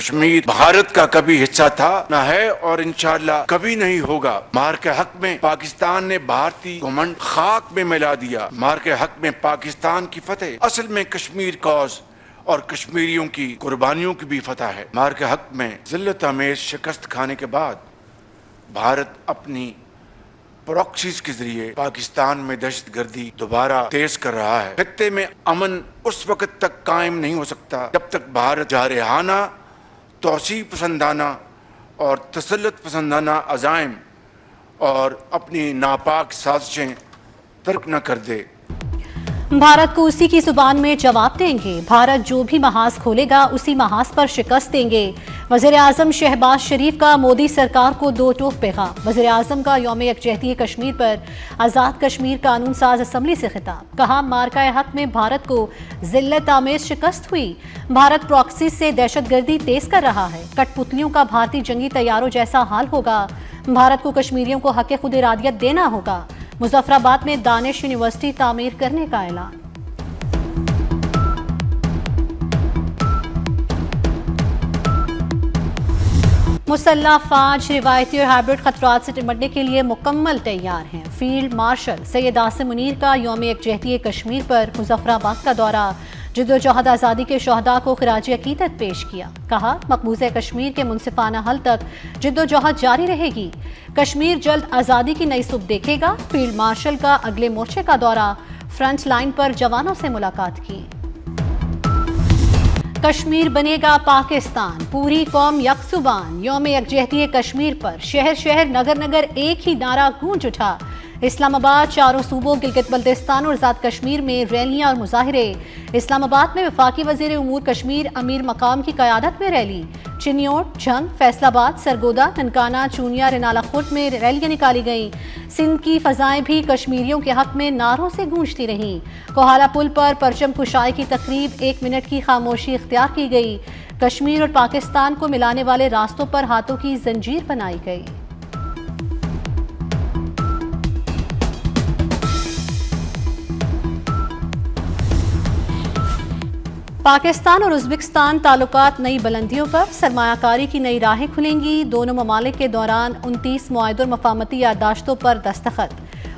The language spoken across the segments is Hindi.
कश्मीर भारत का कभी हिस्सा था न है और इंशाअल्लाह कभी नहीं होगा। मार के हक में पाकिस्तान ने भारतीय घमंड खाक में मिला दिया। मार के हक में पाकिस्तान की फतेह असल में कश्मीर कॉज और कश्मीरियों की कुर्बानियों की भी फतह है। मार के हक में जिल्लत आमेज शिकस्त खाने के बाद भारत अपनी प्रॉक्सीज के जरिए पाकिस्तान में दहशतगर्दी दोबारा तेज कर रहा है। खत्ते में अमन उस वक्त तक कायम नहीं हो सकता जब तक भारत जारहाना, तौसी पसंदाना और तसल्लुत पसंदाना अज़ाइम और अपनी नापाक साजिशें तर्क न कर दे। भारत को उसी की जुबान में जवाब देंगे। भारत जो भी महाज खोलेगा उसी महाज पर शिकस्त देंगे। वज़ीर आज़म शहबाज शरीफ का मोदी सरकार को दो टोक पैगाम। वज़ीर आज़म का यौम यकजहती कश्मीर पर आज़ाद कश्मीर कानून साज असम्बली से खिताब। कहा, मार्का हक में भारत को जिल्लत आमेज शिकस्त हुई। भारत प्रॉक्सी से दहशतगर्दी तेज कर रहा है। कठपुतलियों का भारतीय जंगी तैयारों जैसा हाल होगा। भारत को कश्मीरियों को हक खुद इरादियत देना होगा। मुजफ्फराबाद में दानिश यूनिवर्सिटी तामीर करने का ऐलान। मुसल्लह फौज रिवायती और हाइब्रिड खतरात से निपटने के लिए मुकम्मल तैयार हैं। फील्ड मार्शल सैयद आसिम मुनीर का यौम यकजहती कश्मीर पर मुजफ्फराबाद का दौरा। जिद्दोजहद आज़ादी के शहदा को खिराज अकीदत पेश किया। कहा, मकबूज़े कश्मीर के मुनसिफाना हल तक जिद्दोजहद जारी रहेगी। कश्मीर जल्द आज़ादी की नई सुबह देखेगा। फील्ड मार्शल का अगले मोर्चे का दौरा। फ्रंट लाइन पर जवानों से मुलाकात की। कश्मीर बनेगा पाकिस्तान, पूरी कौम यकसुबान। यौम यकजहती कश्मीर पर शहर शहर नगर नगर एक ही नारा गूंज उठा। इस्लामाबाद, चारों सूबों गिलगित बल्तिस्तान और आज़ाद कश्मीर में रैलियां और मुजाहिरे। इस्लामाबाद में वफाकी वज़ीर उमूर कश्मीर अमीर मकाम की क़यादत में रैली। चिन्योट, झंग, फैसलाबाद, सरगोदा, ननकाना, चूनिया, रिनाला खुर्द में रैलियां निकाली गईं। सिंध की फ़ज़ाएं भी कश्मीरियों के हक में नारों से गूंजती रहीं। कोहाला पुल पर परचम कुशाई की तकरीब 1 मिनट की खामोशी इख्तियार की गई। कश्मीर और पाकिस्तान को मिलाने वाले रास्तों पर हाथों की जंजीर बनाई गई। पाकिस्तान और उज़्बेकिस्तान ताल्लुकात नई बुलंदियों पर। सरमायाकारी की नई राहें खुलेंगी। दोनों ममालिक के दौरान 29 मुआहिदों और मफाहमती याददाश्तों पर दस्तखत।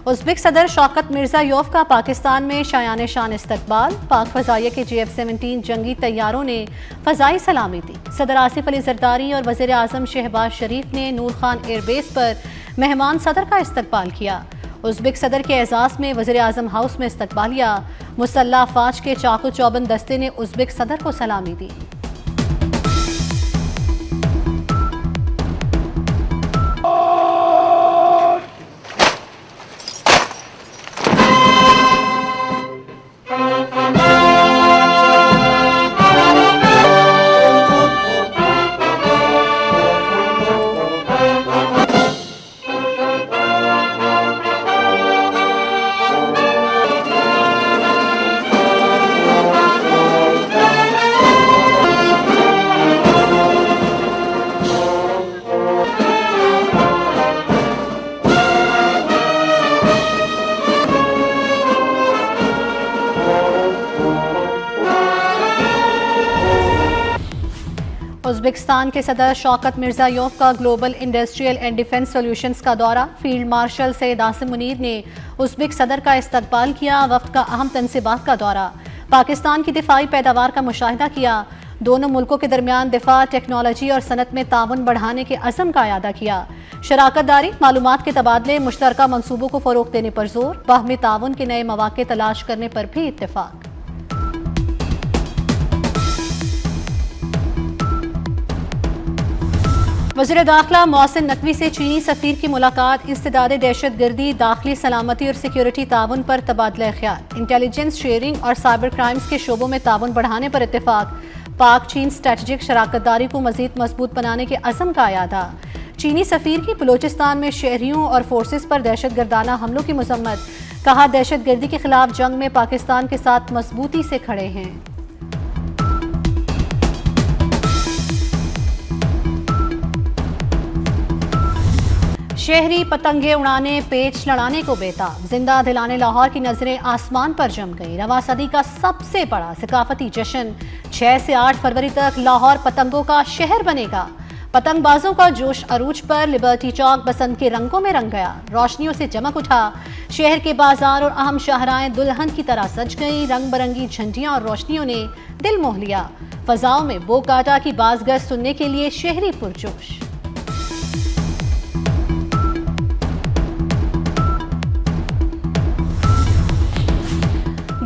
उज़्बेक सदर शौकत मिर्ज़ायोव का पाकिस्तान में शायान शान इस्तकबाल। पाक फ़ज़ाइया के JF-17 जंगी तैयारों ने फ़ज़ाई सलामी दी। सदर आसिफ अली ज़रदारी और वज़ीर आज़म शहबाज शरीफ ने नूर खान एयरबेस पर मेहमान सदर का इस्तकबाल किया। उज़्बेक सदर के एजाज़ में वज़ीर आज़म हाउस में इस्तकबालिया। मुसल्लह फ़ौज के चाकू चौबंद दस्ते ने उज़्बेक सदर को सलामी दी। उज़्बेकिस्तान के सदर शौकत मिर्ज़ायोव का global industrial and defence solutions का दौरा। फील्ड मार्शल सैयद आसिम मुनीर ने उज़्बेक सदर का इस्तकबाल किया। वफ्द का अहम तनसीबात का दौरा। पाकिस्तान की दिफाई पैदावार का मुशाहिदा किया। दोनों मुल्कों के दरमियान दिफा, टेक्नोलॉजी और सनत में ताउन बढ़ाने के अज़म का अयादा किया। शराकत दारी, मालूमात के तबादले, मुश्तरका मनसूबों को फ़रोग़ देने पर जोर। बाहमी ताउन के नए मौक़े तलाश करने पर भी इत्तेफाक। वज़ीर दाखिला मोहसिन नकवी से चीनी सफ़ीर की मुलाकात। इंसदादे दहशतगर्दी, दाखिली सलामती और सिक्योरिटी ताउन पर तबादला ख्याल। इंटेलिजेंस शेयरिंग और साइबर क्राइम्स के शोबों में ताउन बढ़ाने पर इत्तेफाक। पाक चीन स्ट्रेटजिक शराकत दारी को मज़ीद मजबूत बनाने के अज़म का अयादा। चीनी सफ़ीर की बलूचिस्तान में शहरियों और फोर्सेस पर दहशतगर्दाना हमलों की मजम्मत। कहा, दहशतगर्दी के खिलाफ जंग में पाकिस्तान के साथ मजबूती से खड़े हैं। शहरी पतंगे उड़ाने पेच लड़ाने को बेताब, जिंदा दिलाने लाहौर की नजरें आसमान पर जम गई। रवां सदी का सबसे बड़ा सकाफती जश्न 6 से 8 फरवरी तक लाहौर पतंगों का शहर बनेगा। पतंगबाजों का जोश अरूज पर लिबर्टी चौक बसंत के रंगों में रंग गया। रोशनियों से चमक उठा। शहर के बाजार और अहम शाहराएं दुल्हन की तरह सज गई। रंग बिरंगी झंडियां और रोशनियों ने दिल मोह लिया। फजाओं में बोकाटा की बाजगश सुनने के लिए शहरी पुरजोश।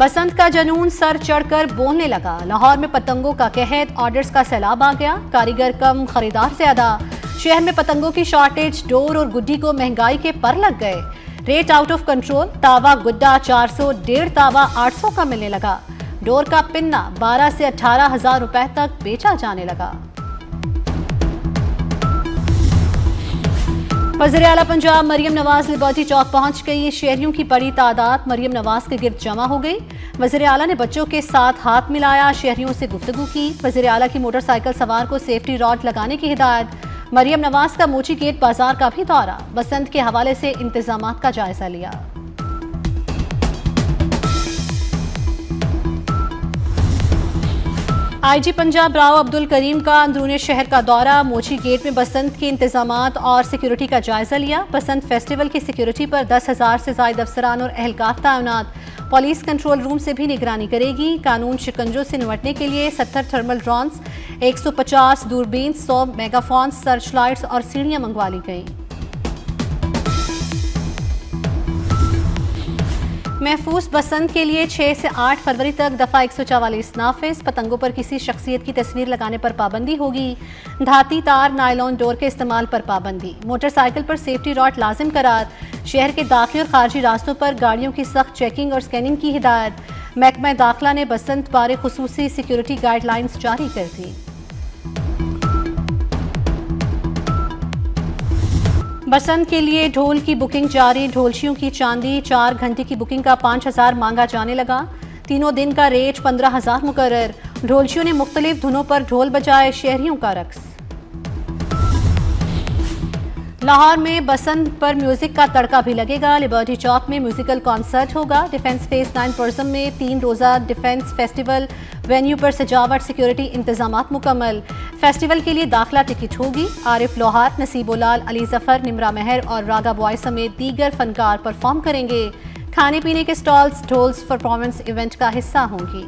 बसंत का जनून सर चढ़कर बोलने लगा। लाहौर में पतंगों का कहर, ऑर्डर्स का सैलाब आ गया। कारीगर कम, खरीदार ज्यादा। शहर में पतंगों की शॉर्टेज, डोर और गुड्डी को महंगाई के पर लग गए। Rate out of control. तावा गुड्डा 400, 1.5 तावा 800 का मिलने लगा। डोर का पिन्ना 12 से 18 हजार रुपए तक बेचा जाने लगा। वज़ीर आला पंजाब मरियम नवाज लिबर्टी चौक पहुंच गई। शहरियों की बड़ी तादाद मरियम नवाज के गिर्द जमा हो गई। वज़ीर आला ने बच्चों के साथ हाथ मिलाया, शहरियों से गुफ्तगू की। वज़ीर आला की मोटरसाइकिल सवार को सेफ्टी रॉड लगाने की हिदायत। मरियम नवाज का मोची गेट बाजार का भी दौरा। बसंत के हवाले से इंतजामात का जायजा लिया। आईजी पंजाब राव अब्दुल करीम का अंदरूनी शहर का दौरा। मोची गेट में बसंत के इंतजामात और सिक्योरिटी का जायजा लिया। बसंत फेस्टिवल की सिक्योरिटी पर 10,000 से ज्यादा अफसरान और एहलकार तैनात। पुलिस कंट्रोल रूम से भी निगरानी करेगी। कानून शिकंजों से निपटने के लिए 70 थर्मल ड्रोन्स, 150 दूरबीन, 100 मेगाफोन्स, सर्च लाइट्स और सीढ़ियां मंगवा ली गई। महफूज बसंत के लिए 6 से 8 फरवरी तक दफा 144 नाफिज। पतंगों पर किसी शख्सियत की तस्वीर लगाने पर पाबंदी होगी। धाती तार, नायलॉन डोर के इस्तेमाल पर पाबंदी। मोटरसाइकिल पर सेफ्टी रॉड लाजिम करार। शहर के दाखिली और खारजी रास्तों पर गाड़ियों की सख्त चेकिंग और स्कैनिंग की हिदायत। महकमा दाखिला ने बसंत बारे खुसूसी सिक्योरिटी गाइडलाइंस जारी कर दी। बसंत के लिए ढोल की बुकिंग जारी। ढोलशियों की चांदी 4 घंटे की बुकिंग का 5,000 मांगा जाने लगा। तीनों दिन का रेट 15,000 मुकर्रर। ढोलशियों ने मुख्तलिफ धुनों पर ढोल बजाए। शहरियों का रक्स। लाहौर में बसंत पर म्यूजिक का तड़का भी लगेगा। लिबर्टी चौक में म्यूजिकल कॉन्सर्ट होगा। डिफेंस फेस 9 पर्सम में 3 रोजा डिफेंस फेस्टिवल। वेन्यू पर सजावट, सिक्योरिटी इंतजामात मुकम्मल। फेस्टिवल के लिए दाखिला टिकट होगी। आरिफ लोहार, नसीबुलाल, अली जफर, निमरा महर और रागा बॉय समेत दीगर फनकार परफॉर्म करेंगे। खाने पीने के स्टॉल्स ढोल्स परफॉर्मेंस इवेंट का हिस्सा होंगी।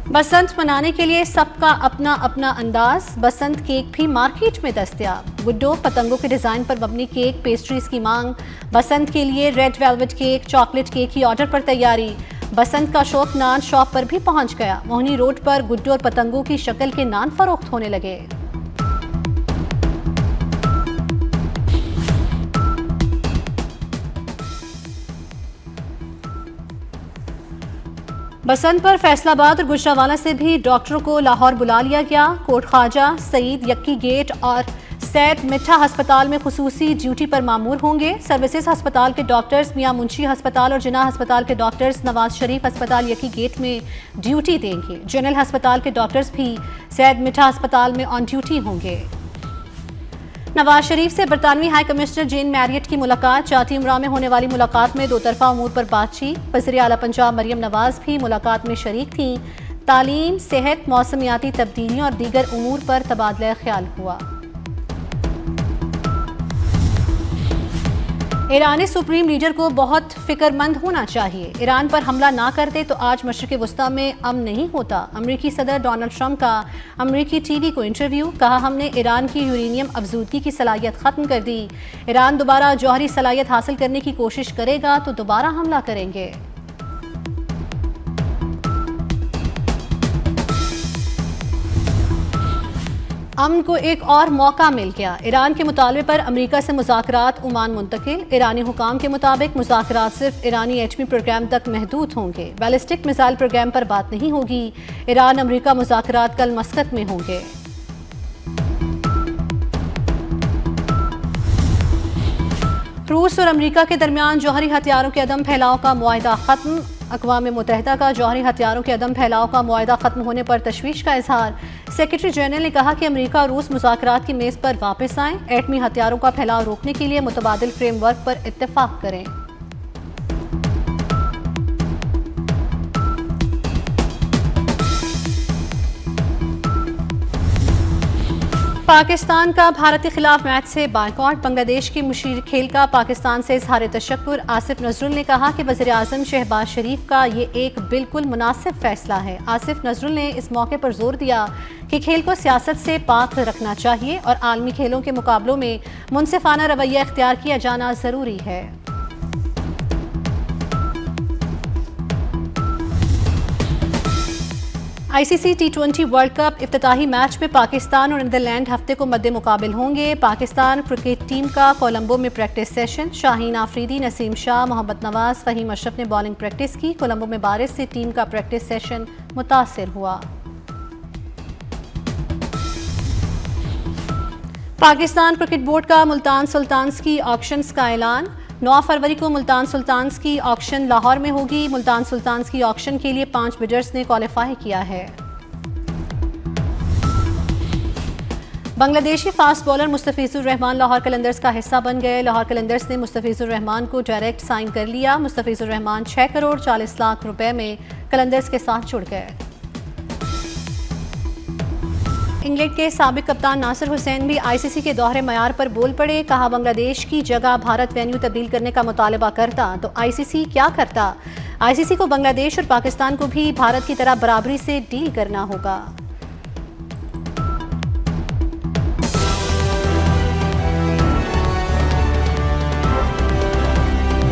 बसंत मनाने के लिए सबका अपना अपना अंदाज। बसंत केक भी मार्केट में दस्तयाब। गुड्डों पतंगों के डिजाइन पर मबनी केक, पेस्ट्रीज की मांग। बसंत के लिए red velvet cake, chocolate cake की ऑर्डर पर तैयारी। बसंत का शौक नान शॉप पर भी पहुंच गया। मोहनी रोड पर गुड्डों और पतंगों की शक्ल के नान फरोख्त होने लगे। बसंत पर फैसलाबाद और गुजरावाला से भी डॉक्टरों को लाहौर बुला लिया गया। कोट ख्वाजा, सईद, यक्की गेट और सैद मिठा अस्पताल में खुसूसी ड्यूटी पर मामूर होंगे। सर्विसेज अस्पताल के डॉक्टर्स मियां मुंशी अस्पताल और जिन्ना अस्पताल के डॉक्टर्स नवाज शरीफ अस्पताल यक्की गेट में ड्यूटी देंगे। जनरल अस्पताल के डॉक्टर्स भी सैद मिठा अस्पताल में ऑन ड्यूटी होंगे। नवाज शरीफ से बरतानवी हाई कमिश्नर जेन मैरियट की मुलाकात। चाटी उमरा में होने वाली मुलाकात में दो तरफा उमूर पर बातचीत। वज़ीर आला पंजाब मरियम नवाज भी मुलाकात में शरीक थी। तालीम, सेहत, मौसमियाती तब्दीलियों और दीगर उमूर पर तबादला ख्याल हुआ। ईरानी सुप्रीम लीडर को बहुत फिक्रमंद होना चाहिए। ईरान पर हमला ना करते तो आज मशरिक़ वस्ता में अमन नहीं होता। अमरीकी सदर डोनाल्ड ट्रंप का अमरीकी टीवी को इंटरव्यू। कहा, हमने ईरान की यूरेनियम अफजूदगी की सलाहियत ख़त्म कर दी। ईरान दोबारा जौहरी सलाहियत हासिल करने की कोशिश करेगा तो दोबारा हमला करेंगे। अमन को एक और मौका मिल गया। ईरान के मुतालबे पर अमेरिका से मुज़ाकरात ओमान मुंतकिल। ईरानी हुकाम के मुताबिक मुज़ाकरात सिर्फ ईरानी एटमी प्रोग्राम तक महदूद होंगे। बैलिस्टिक मिसाइल प्रोग्राम पर बात नहीं होगी। ईरान अमेरिका मुज़ाकरात कल मस्कत में होंगे। रूस और अमेरिका के दरमियान जौहरी हथियारों के अदम फैलाव का मुआहिदा खत्म। अक़वाम मुत्तहिदा का जौहरी हथियारों के अदम फैलाव का मुआहदा खत्म होने पर तशवीश का इजहार। सेक्रेटरी जनरल ने कहा कि अमेरिका और रूस मुज़ाकरात की मेज़ पर वापस आएं, एटमी हथियारों का फैलाव रोकने के लिए मुतबादिल फ्रेमवर्क पर इत्तेफाक करें। पाकिस्तान का भारत के खिलाफ मैच से बायकॉट। बांग्लादेश के मुशीर खेल का पाकिस्तान से इजहार तशक्कुर। आसिफ नजरुल ने कहा कि वज़ीर आज़म शहबाज शरीफ का ये एक बिल्कुल मुनासिब फैसला है। आसिफ नजरुल ने इस मौके पर जोर दिया कि खेल को सियासत से पाक रखना चाहिए और आलमी खेलों के मुकाबलों में मुनसिफाना रवैया इख्तियार किया जाना ज़रूरी है। ICC T20 वर्ल्ड कप इफ्तिताही मैच में पाकिस्तान और नीदरलैंड हफ्ते को मद्दे मुकाबिल होंगे। पाकिस्तान क्रिकेट टीम का कोलंबो में प्रैक्टिस सेशन। शाहीन आफरीदी, नसीम शाह, मोहम्मद नवाज, फहीम अशरफ ने बॉलिंग प्रैक्टिस की। कोलंबो में बारिश से टीम का प्रैक्टिस सेशन मुतासिर हुआ। पाकिस्तान क्रिकेट बोर्ड का मुल्तान सुल्तान्स की ऑक्शंस का ऐलान। 9 फरवरी को मुल्तान सुल्तान्स की ऑक्शन लाहौर में होगी। मुल्तान सुल्तान्स की ऑक्शन के लिए 5 बिडर्स ने क्वालिफाई किया है। बांग्लादेशी फास्ट बॉलर मुस्तफिजुर रहमान लाहौर कलंदर्स का हिस्सा बन गए। लाहौर कलंदर्स ने मुस्तफिजुर रहमान को डायरेक्ट साइन कर लिया। मुस्तफिजुर रहमान 6 करोड़ 40 लाख रुपए में कलंदर्स के साथ जुड़ गए। इंग्लैंड के साबिक कप्तान नासिर हुसैन भी ICC के दोहरे मयार पर बोल पड़े। कहा, बांग्लादेश की जगह भारत वेन्यू तब्दील करने का मुतालबा करता तो ICC क्या करता। ICC को बांग्लादेश और पाकिस्तान को भी भारत की तरह बराबरी से डील करना होगा।